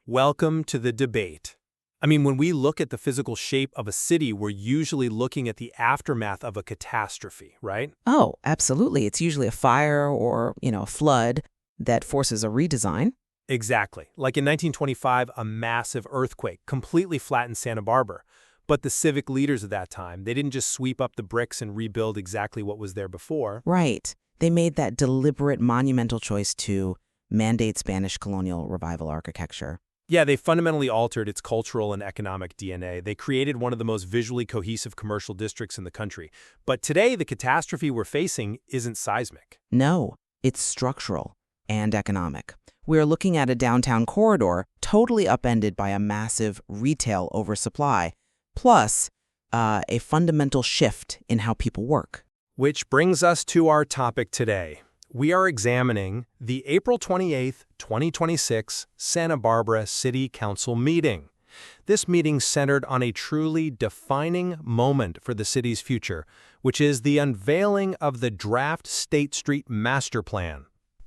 Welcome to the debate. I mean, when we look at the physical shape of a city, we're usually looking at the aftermath of a catastrophe, right? Oh, absolutely. It's usually a fire or, a flood that forces a redesign. Exactly. Like in 1925, a massive earthquake completely flattened Santa Barbara. But the civic leaders of that time, they didn't just sweep up the bricks and rebuild exactly what was there before. Right. They made that deliberate monumental choice to mandate Spanish colonial revival architecture. Yeah, they fundamentally altered its cultural and economic DNA. They created one of the most visually cohesive commercial districts in the country. But today, the catastrophe we're facing isn't seismic. No, it's structural and economic. We're looking at a downtown corridor totally upended by a massive retail oversupply, plus a fundamental shift in how people work. Which brings us to our topic today. We are examining the April 28, 2026 Santa Barbara City Council meeting. This meeting centered on a truly defining moment for the city's future, which is the unveiling of the draft State Street Master Plan.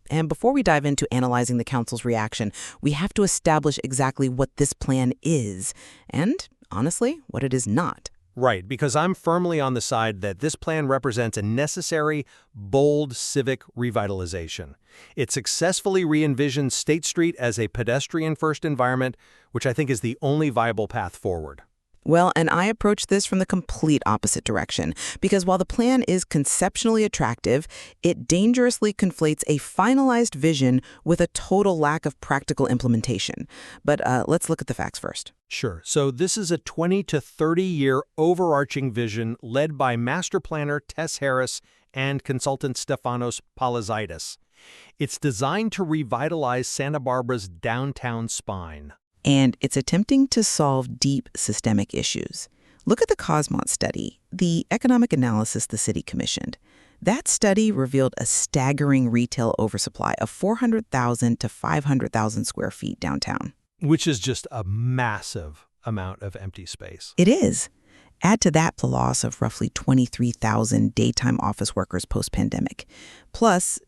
And before we dive into analyzing the council's reaction, we have to establish exactly what this plan is and, honestly, what it is not. Right, because I'm firmly on the side that this plan represents a necessary, bold civic revitalization. It successfully re-envisions State Street as a pedestrian-first environment, which I think is the only viable path forward. Well, and I approach this from the complete opposite direction, because while the plan is conceptually attractive, it dangerously conflates a finalized vision with a total lack of practical implementation. But let's look at the facts first. Sure. So this is a 20 to 30-year overarching vision led by master planner Tess Harris and consultant Stefanos Palazitis. It's designed to revitalize Santa Barbara's downtown spine. And it's attempting to solve deep systemic issues. Look at the Cosmont study, the economic analysis the city commissioned. That study revealed a staggering retail oversupply of 400,000 to 500,000 square feet downtown. Which is just a massive amount of empty space. It is. Add to that the loss of roughly 23,000 daytime office workers post-pandemic. Plus,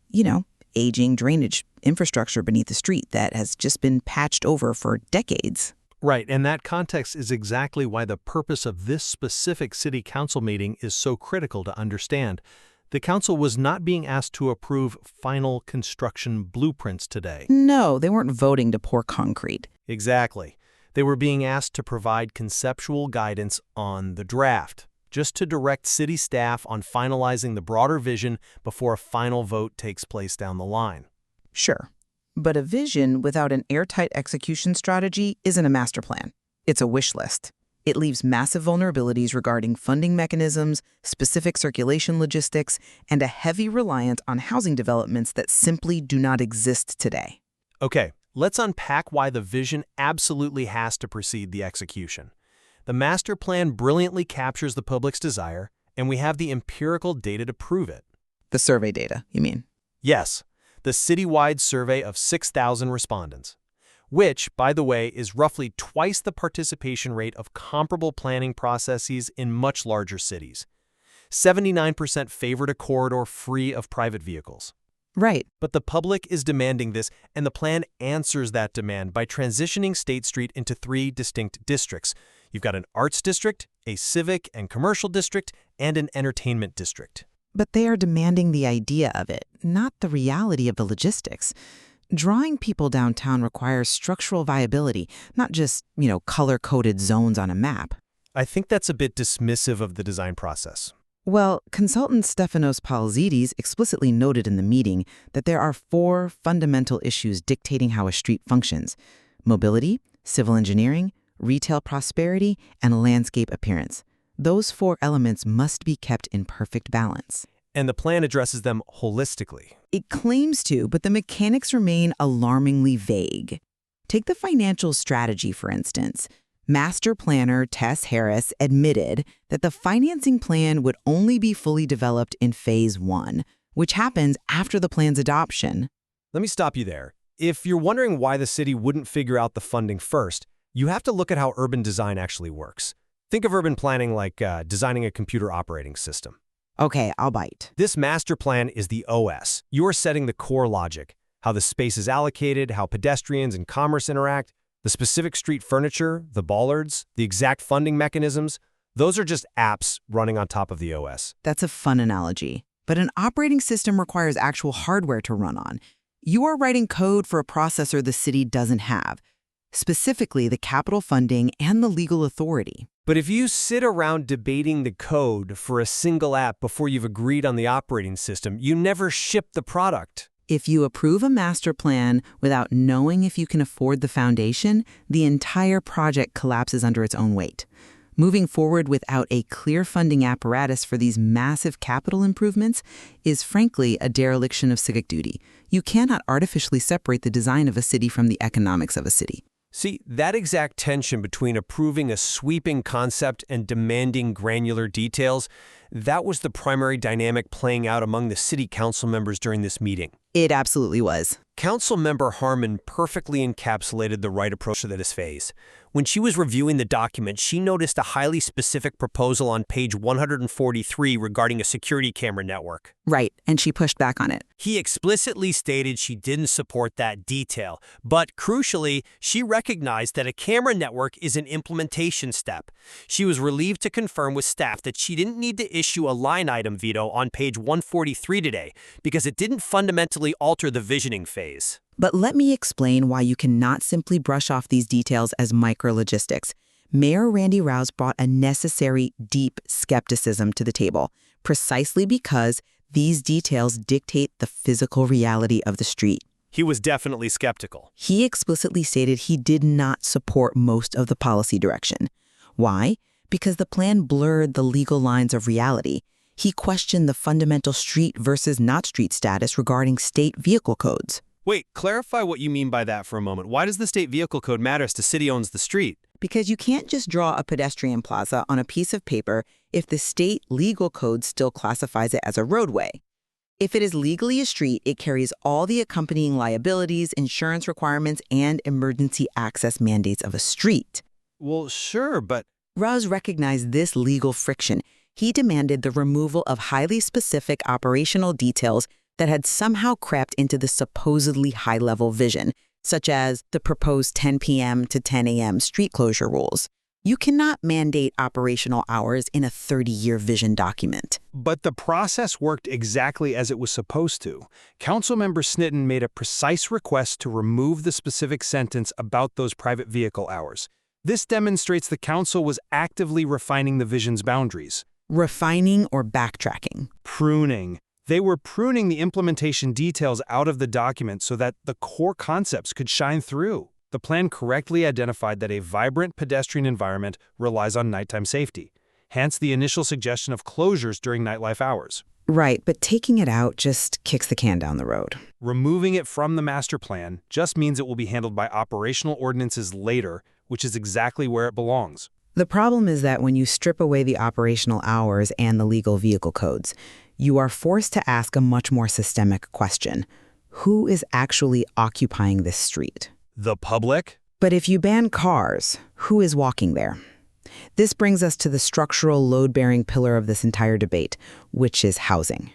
aging drainage infrastructure beneath the street that has just been patched over for decades. Right, and that context is exactly why the purpose of this specific city council meeting is so critical to understand. The council was not being asked to approve final construction blueprints today. No, they weren't voting to pour concrete. Exactly. They were being asked to provide conceptual guidance on the draft, just to direct city staff on finalizing the broader vision before a final vote takes place down the line. Sure, but a vision without an airtight execution strategy isn't a master plan. It's a wish list. It leaves massive vulnerabilities regarding funding mechanisms, specific circulation logistics, and a heavy reliance on housing developments that simply do not exist today. Okay, let's unpack why the vision absolutely has to precede the execution. The master plan brilliantly captures the public's desire, and we have the empirical data to prove it. The survey data, you mean? Yes, the citywide survey of 6,000 respondents, which, by the way, is roughly twice the participation rate of comparable planning processes in much larger cities. 79% favored a corridor free of private vehicles. Right. But the public is demanding this, and the plan answers that demand by transitioning State Street into 3 distinct districts. You've got an arts district, a civic and commercial district, and an entertainment district. But they are demanding the idea of it, not the reality of the logistics. Drawing people downtown requires structural viability, not just, color-coded zones on a map. I think that's a bit dismissive of the design process. Well, consultant Stefanos Palazitis explicitly noted in the meeting that there are 4 fundamental issues dictating how a street functions: mobility, civil engineering, retail prosperity, and landscape appearance. Those 4 elements must be kept in perfect balance. And the plan addresses them holistically. It claims to, but the mechanics remain alarmingly vague. Take the financial strategy, for instance. Master planner Tess Harris admitted that the financing plan would only be fully developed in Phase 1, which happens after the plan's adoption. Let me stop you there. If you're wondering why the city wouldn't figure out the funding first, you have to look at how urban design actually works. Think of urban planning like designing a computer operating system. Okay, I'll bite. This master plan is the OS. You're setting the core logic, how the space is allocated, how pedestrians and commerce interact. The specific street furniture, the bollards, the exact funding mechanisms, those are just apps running on top of the OS. That's a fun analogy. But an operating system requires actual hardware to run on. You are writing code for a processor the city doesn't have, specifically the capital funding and the legal authority. But if you sit around debating the code for a single app before you've agreed on the operating system, you never ship the product. If you approve a master plan without knowing if you can afford the foundation, the entire project collapses under its own weight. Moving forward without a clear funding apparatus for these massive capital improvements is frankly a dereliction of civic duty. You cannot artificially separate the design of a city from the economics of a city. See, that exact tension between approving a sweeping concept and demanding granular details, that was the primary dynamic playing out among the city council members during this meeting. It absolutely was. Council member Harmon perfectly encapsulated the right approach to this phase. When she was reviewing the document, she noticed a highly specific proposal on page 143 regarding a security camera network. Right, and she pushed back on it. He explicitly stated she didn't support that detail, but crucially, she recognized that a camera network is an implementation step. She was relieved to confirm with staff that she didn't need to issue a line item veto on page 143 today because it didn't fundamentally alter the visioning phase. But let me explain why you cannot simply brush off these details as micro-logistics. Mayor Randy Rouse brought a necessary, deep skepticism to the table, precisely because these details dictate the physical reality of the street. He was definitely skeptical. He explicitly stated he did not support most of the policy direction. Why? Because the plan blurred the legal lines of reality. He questioned the fundamental street versus not street status regarding state vehicle codes. Wait, clarify what you mean by that for a moment. Why does the state vehicle code matter if the city owns the street? Because you can't just draw a pedestrian plaza on a piece of paper if the state legal code still classifies it as a roadway. If it is legally a street, it carries all the accompanying liabilities, insurance requirements, and emergency access mandates of a street. Well, sure, but Rouse recognized this legal friction. He demanded the removal of highly specific operational details that had somehow crept into the supposedly high-level vision, such as the proposed 10 p.m. to 10 a.m. street closure rules. You cannot mandate operational hours in a 30-year vision document. But the process worked exactly as it was supposed to. Councilmember Snitten made a precise request to remove the specific sentence about those private vehicle hours. This demonstrates the council was actively refining the vision's boundaries. Refining or backtracking? Pruning. They were pruning the implementation details out of the document so that the core concepts could shine through. The plan correctly identified that a vibrant pedestrian environment relies on nighttime safety, hence the initial suggestion of closures during nightlife hours. Right, but taking it out just kicks the can down the road. Removing it from the master plan just means it will be handled by operational ordinances later, which is exactly where it belongs. The problem is that when you strip away the operational hours and the legal vehicle codes, you are forced to ask a much more systemic question. Who is actually occupying this street? The public? But if you ban cars, who is walking there? This brings us to the structural load-bearing pillar of this entire debate, which is housing.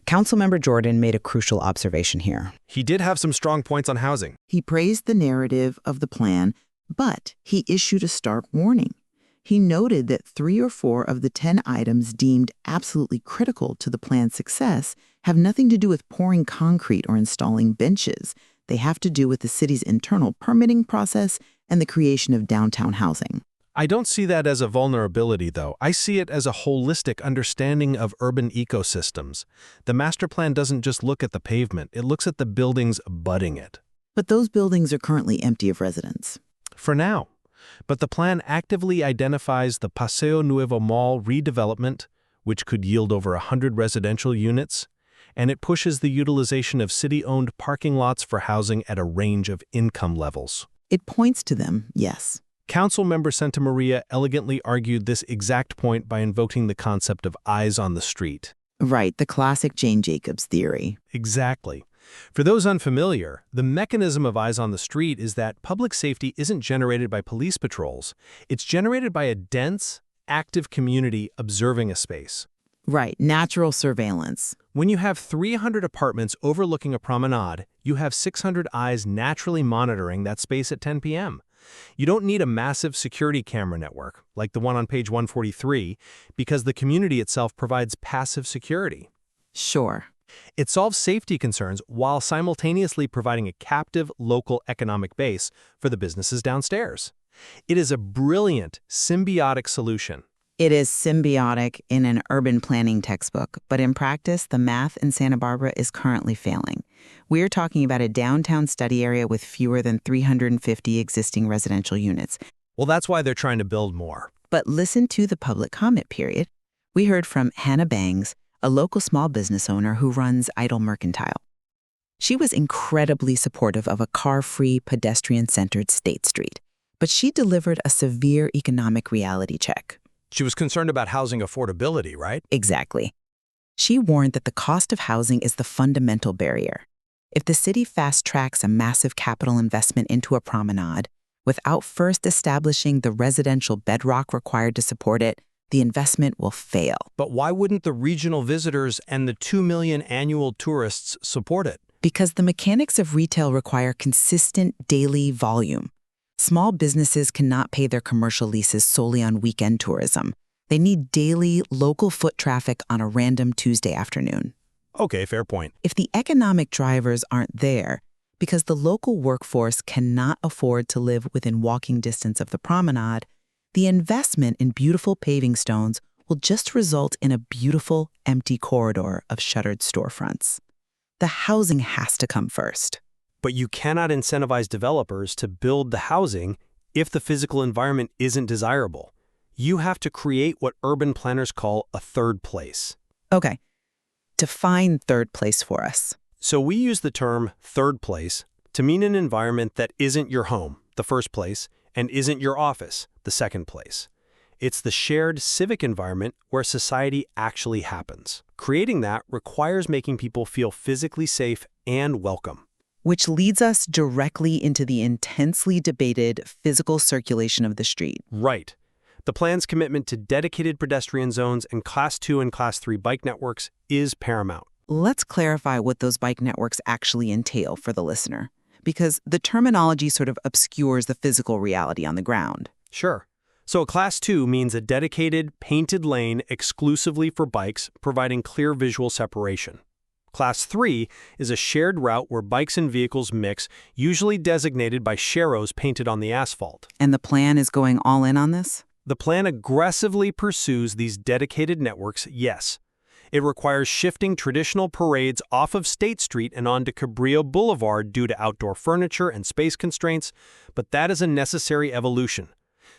Councilmember Jordan made a crucial observation here. He did have some strong points on housing. He praised the narrative of the plan, but he issued a stark warning. He noted that 3 or 4 of the 10 items deemed absolutely critical to the plan's success have nothing to do with pouring concrete or installing benches. They have to do with the city's internal permitting process and the creation of downtown housing. I don't see that as a vulnerability, though. I see it as a holistic understanding of urban ecosystems. The master plan doesn't just look at the pavement, it looks at the buildings abutting it. But those buildings are currently empty of residents. For now. But the plan actively identifies the Paseo Nuevo Mall redevelopment, which could yield over 100 residential units, and it pushes the utilization of city-owned parking lots for housing at a range of income levels. It points to them, yes. Councilmember Santa Maria elegantly argued this exact point by invoking the concept of eyes on the street. Right, the classic Jane Jacobs theory. Exactly. For those unfamiliar, the mechanism of eyes on the street is that public safety isn't generated by police patrols. It's generated by a dense, active community observing a space. Right, natural surveillance. When you have 300 apartments overlooking a promenade, you have 600 eyes naturally monitoring that space at 10 p.m. You don't need a massive security camera network, like the one on page 143, because the community itself provides passive security. Sure. It solves safety concerns while simultaneously providing a captive local economic base for the businesses downstairs. It is a brilliant, symbiotic solution. It is symbiotic in an urban planning textbook, but in practice, the math in Santa Barbara is currently failing. We're talking about a downtown study area with fewer than 350 existing residential units. Well, that's why they're trying to build more. But listen to the public comment period. We heard from Hannah Bangs, a local small business owner who runs Idle Mercantile. She was incredibly supportive of a car-free, pedestrian-centered State Street, but she delivered a severe economic reality check. She was concerned about housing affordability, right? Exactly. She warned that the cost of housing is the fundamental barrier. If the city fast-tracks a massive capital investment into a promenade without first establishing the residential bedrock required to support it, the investment will fail. But why wouldn't the regional visitors and the 2 million annual tourists support it? Because the mechanics of retail require consistent daily volume. Small businesses cannot pay their commercial leases solely on weekend tourism. They need daily, local foot traffic on a random Tuesday afternoon. Okay, fair point. If the economic drivers aren't there, because the local workforce cannot afford to live within walking distance of the promenade, the investment in beautiful paving stones will just result in a beautiful, empty corridor of shuttered storefronts. The housing has to come first. But you cannot incentivize developers to build the housing if the physical environment isn't desirable. You have to create what urban planners call a third place. Okay, define third place for us. So we use the term third place to mean an environment that isn't your home, the first place, and isn't your office, the second place. It's the shared civic environment where society actually happens. Creating that requires making people feel physically safe and welcome. Which leads us directly into the intensely debated physical circulation of the street. Right. The plan's commitment to dedicated pedestrian zones and Class 2 and Class 3 bike networks is paramount. Let's clarify what those bike networks actually entail for the listener, because the terminology sort of obscures the physical reality on the ground. Sure. So a Class 2 means a dedicated, painted lane exclusively for bikes, providing clear visual separation. Class 3 is a shared route where bikes and vehicles mix, usually designated by sharrows painted on the asphalt. And the plan is going all in on this? The plan aggressively pursues these dedicated networks, yes. It requires shifting traditional parades off of State Street and onto Cabrillo Boulevard due to outdoor furniture and space constraints, but that is a necessary evolution.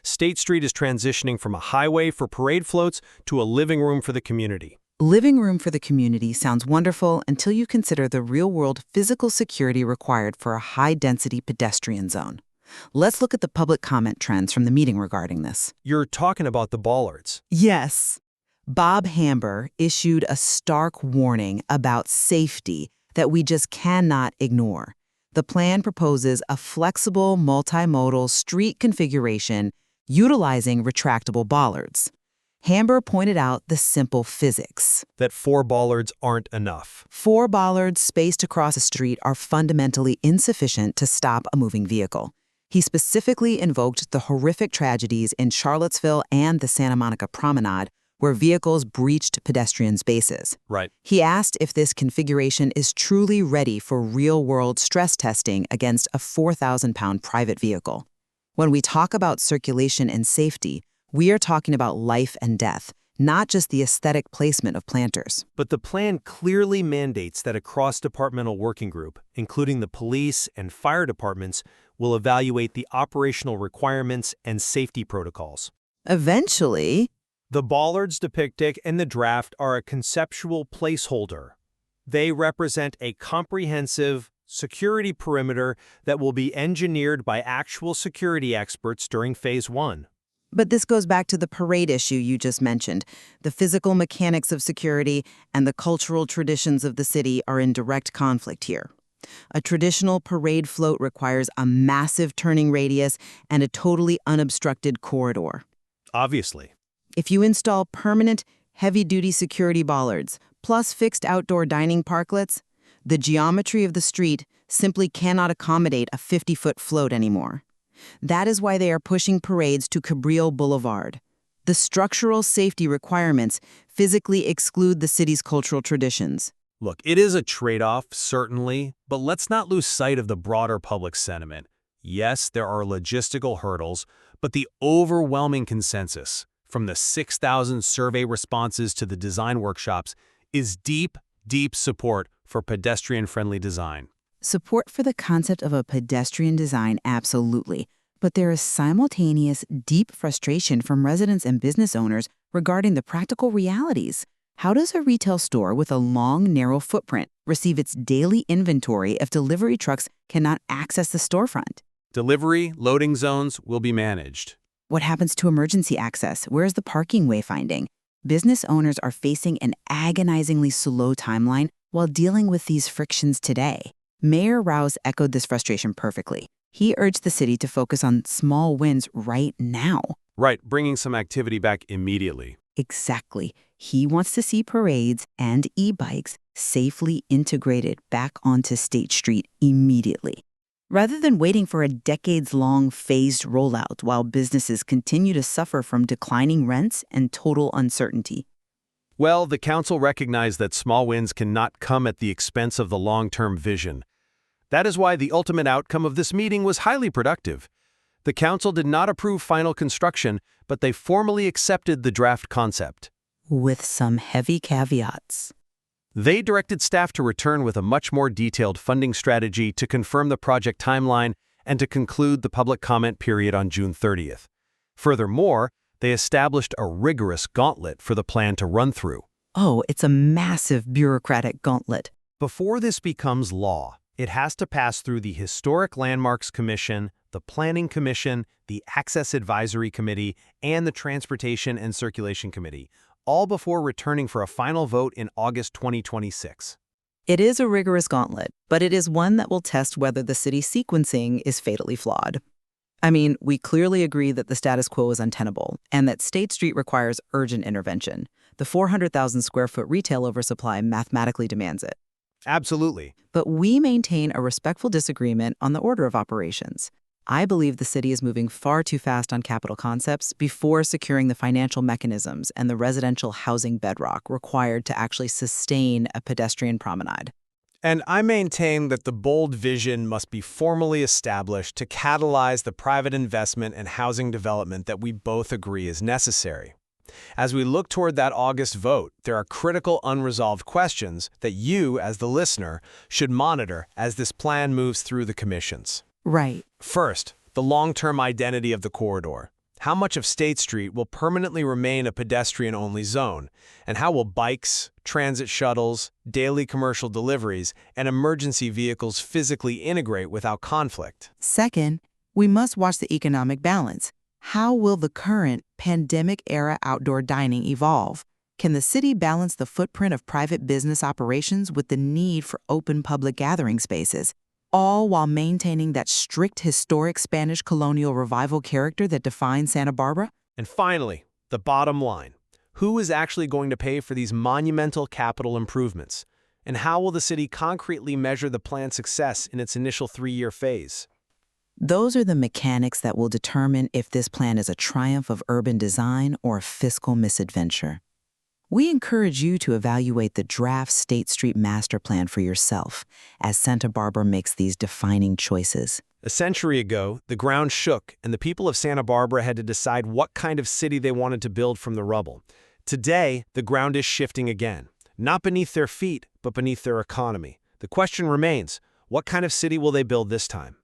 State Street is transitioning from a highway for parade floats to a living room for the community. Living room for the community sounds wonderful until you consider the real-world physical security required for a high-density pedestrian zone. Let's look at the public comment trends from the meeting regarding this. You're talking about the bollards. Yes. Bob Hamber issued a stark warning about safety that we just cannot ignore. The plan proposes a flexible, multimodal street configuration utilizing retractable bollards. Hamber pointed out the simple physics. That 4 bollards aren't enough. 4 bollards spaced across a street are fundamentally insufficient to stop a moving vehicle. He specifically invoked the horrific tragedies in Charlottesville and the Santa Monica Promenade, where vehicles breached pedestrian spaces. Right. He asked if this configuration is truly ready for real-world stress testing against a 4,000-pound private vehicle. When we talk about circulation and safety, we are talking about life and death, not just the aesthetic placement of planters. But the plan clearly mandates that a cross-departmental working group, including the police and fire departments, will evaluate the operational requirements and safety protocols. Eventually, the bollards depicted in the draft are a conceptual placeholder. They represent a comprehensive security perimeter that will be engineered by actual security experts during Phase 1. But this goes back to the parade issue you just mentioned. The physical mechanics of security and the cultural traditions of the city are in direct conflict here. A traditional parade float requires a massive turning radius and a totally unobstructed corridor. Obviously. If you install permanent, heavy-duty security bollards, plus fixed outdoor dining parklets, the geometry of the street simply cannot accommodate a 50-foot float anymore. That is why they are pushing parades to Cabrillo Boulevard. The structural safety requirements physically exclude the city's cultural traditions. Look, it is a trade-off, certainly, but let's not lose sight of the broader public sentiment. Yes, there are logistical hurdles, but the overwhelming consensus, from the 6,000 survey responses to the design workshops, is deep, deep support for pedestrian-friendly design. Support for the concept of a pedestrian design, absolutely. But there is simultaneous, deep frustration from residents and business owners regarding the practical realities. How does a retail store with a long, narrow footprint receive its daily inventory if delivery trucks cannot access the storefront? Delivery, loading zones will be managed. What happens to emergency access? Where is the parking wayfinding? Business owners are facing an agonizingly slow timeline while dealing with these frictions today. Mayor Rouse echoed this frustration perfectly. He urged the city to focus on small wins right now. Right, bringing some activity back immediately. Exactly. He wants to see parades and e-bikes safely integrated back onto State Street immediately, rather than waiting for a decades-long phased rollout while businesses continue to suffer from declining rents and total uncertainty. Well, the council recognized that small wins cannot come at the expense of the long-term vision. That is why the ultimate outcome of this meeting was highly productive. The council did not approve final construction, but they formally accepted the draft concept. With some heavy caveats. They directed staff to return with a much more detailed funding strategy to confirm the project timeline and to conclude the public comment period on June 30th. Furthermore, they established a rigorous gauntlet for the plan to run through. Oh, it's a massive bureaucratic gauntlet. Before this becomes law, it has to pass through the Historic Landmarks Commission, the Planning Commission, the Access Advisory Committee, and the Transportation and Circulation Committee, all before returning for a final vote in August 2026. It is a rigorous gauntlet, but it is one that will test whether the city's sequencing is fatally flawed. I mean, we clearly agree that the status quo is untenable and that State Street requires urgent intervention. The 400,000 square foot retail oversupply mathematically demands it. Absolutely. But we maintain a respectful disagreement on the order of operations. I believe the city is moving far too fast on capital concepts before securing the financial mechanisms and the residential housing bedrock required to actually sustain a pedestrian promenade. And I maintain that the bold vision must be formally established to catalyze the private investment and housing development that we both agree is necessary. As we look toward that August vote, there are critical unresolved questions that you, as the listener, should monitor as this plan moves through the commissions. Right. First, the long-term identity of the corridor. How much of State Street will permanently remain a pedestrian-only zone? And how will bikes, transit shuttles, daily commercial deliveries, and emergency vehicles physically integrate without conflict? Second, we must watch the economic balance. How will the current pandemic-era outdoor dining evolve? Can the city balance the footprint of private business operations with the need for open public gathering spaces, all while maintaining that strict historic Spanish colonial revival character that defines Santa Barbara? And finally, the bottom line. Who is actually going to pay for these monumental capital improvements? And how will the city concretely measure the plan's success in its initial 3-year phase? Those are the mechanics that will determine if this plan is a triumph of urban design or a fiscal misadventure. We encourage you to evaluate the draft State Street Master Plan for yourself as Santa Barbara makes these defining choices. A century ago, the ground shook and the people of Santa Barbara had to decide what kind of city they wanted to build from the rubble. Today, the ground is shifting again, not beneath their feet, but beneath their economy. The question remains, what kind of city will they build this time?